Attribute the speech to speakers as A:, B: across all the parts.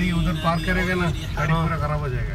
A: गाड़ी उधर पार्क करेगा ना, गाड़ी पूरा खराब हो जाएगा।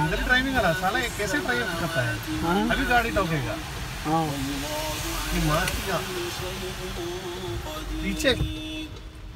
A: अंदर ड्राइविंग कर रहा साला ये कैसे ड्राइव करता है अभी गाड़ी ठोकेगा ये मार पीछे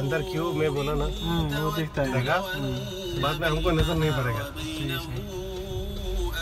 A: अंदर क्यों मैं बोला ना वो दिखता है बाद में हमको नजर नहीं पड़ेगा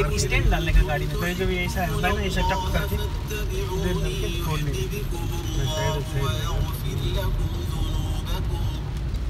B: एक स्टैंड डालने का गाड़ी में तो जब ये ऐसा है ना ऐसा टक करके इधर करके छोड़ने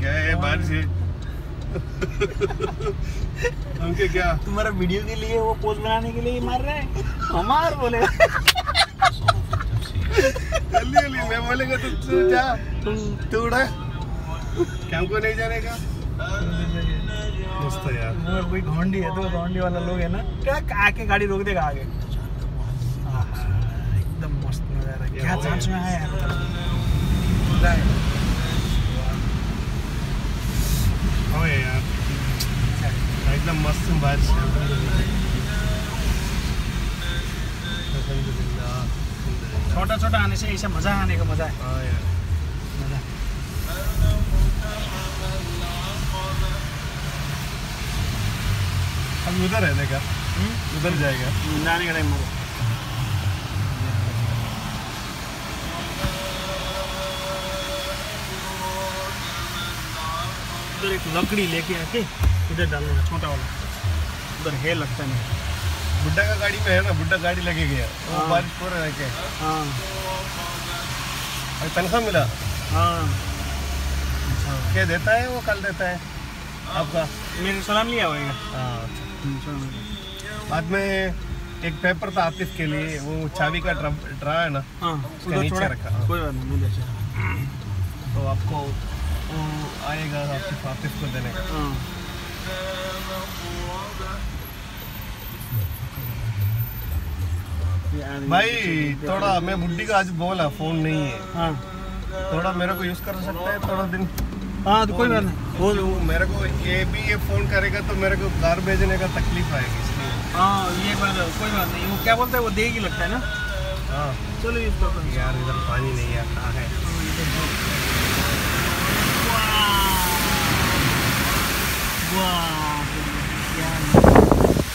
A: क्या है बारिश है उनके क्या
B: तुम्हारा वीडियो के लिए वो पोस्ट बनाने के लिए मार रहे हैं हमार बोलेगा
A: जल्दी मैं बोलेगा तो तू जा तू उड़ा क्या हमको नहीं जाने का मस्त है यार
B: कोई घोंडी है तो घोंडी वाला लोग है ना क्या आके गाड़ी रोक देगा आगे एकदम मस्त नजारा क्या चांस में है यार
A: यार एकदम मस्त बारिश छोटा
B: छोटा आने से ऐसा मज़ा आने का मज़ा है।
A: हाँ यार
B: मज़ा
A: हम उधर रहने का, उधर जाएगा
B: जाने का टाइम मज़ा। उधर एक लकड़ी लेके आके उधर डालने का छोटा वाला, उधर है लगता है नहीं।
A: बुड्ढा का गाड़ी में है ना, बुड्ढा गाड़ी लगे गया वो
B: हाँ।
A: बारिश हो रहा है क्या?
B: हाँ
A: और तनख्वाह मिला?
B: हाँ
A: क्या देता है वो, कल देता है आपका?
B: मेरे सलाम लिया होगा।
A: हाँ। बाद में एक पेपर था ऑफिस के लिए, वो चाबी का ड्रा है ना,
B: हाँ
A: उसका नीचे रखा।
B: कोई बात नहीं, मिल जाए।
A: तो आपको वो आएगा ऑफिस को देने का।
B: हाँ
A: भाई थोड़ा मैं बुड्ढी का आज बोला फोन नहीं है,
B: हाँ
A: थोड़ा मेरे को यूज कर सकता है थोड़ा दिन?
B: हाँ तो कोई बात नहीं।
A: बोल मेरे को ये फोन करेगा तो मेरे को घर भेजने का तकलीफ आएगी इसलिए।
B: हाँ ये बात कोई बात नहीं, वो क्या बोलता है वो देगी लगता है ना।
A: हाँ
B: चलो यूज करते हैं।
A: यार इधर पानी नहीं है, कहाँ है?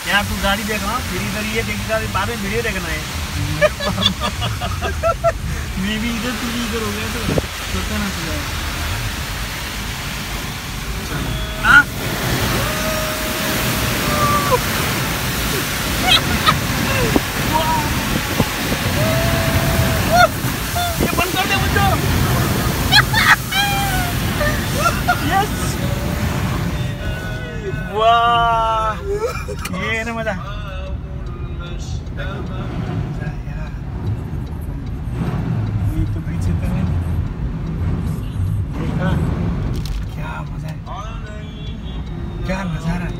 B: यार तू गाड़ी देख रहा, फिर इधर ये देखा बाद में वीडियो देखना है। मैं भी इधर तू भी इधर हो गया तो सोचता ना चला। हाँ ये बंद कर दे मुझे। यस वाह ये ना मजा। ये तो पीछे तो है, देखा क्या मजा है, क्या नजारा है।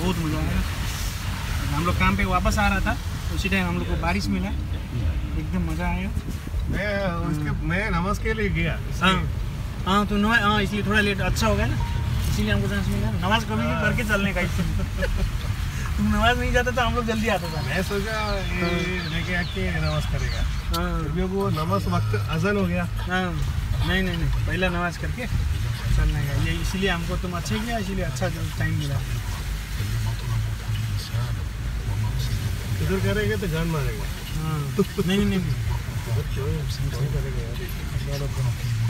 B: बहुत मज़ा आया। हम लोग काम पे वापस आ रहा था, उसी टाइम हम लोग को बारिश मिला, एकदम मज़ा आया।
A: मैं नमाज के लिए गया।
B: हाँ हाँ तो नमाज, हाँ इसलिए थोड़ा लेट अच्छा हो गया ना, इसीलिए हमको चांस मिला। नमाज कभी भी करके चलने का। तुम नमाज नहीं जाता तो हम लोग जल्दी आता था।
A: मैं सोचा ये लेके आके नमाज करेगा,
B: हाँ
A: वो नमाज वक्त अज़ान हो गया।
B: हाँ नहीं नहीं नहीं, पहला नमाज करके चलने का, ये इसीलिए हमको तुम अच्छे किया, इसीलिए अच्छा टाइम मिला।
A: इधर करेंगे तो जान मारेगा।
B: हाँ नहीं नहीं नहीं,
A: करेंगे यार।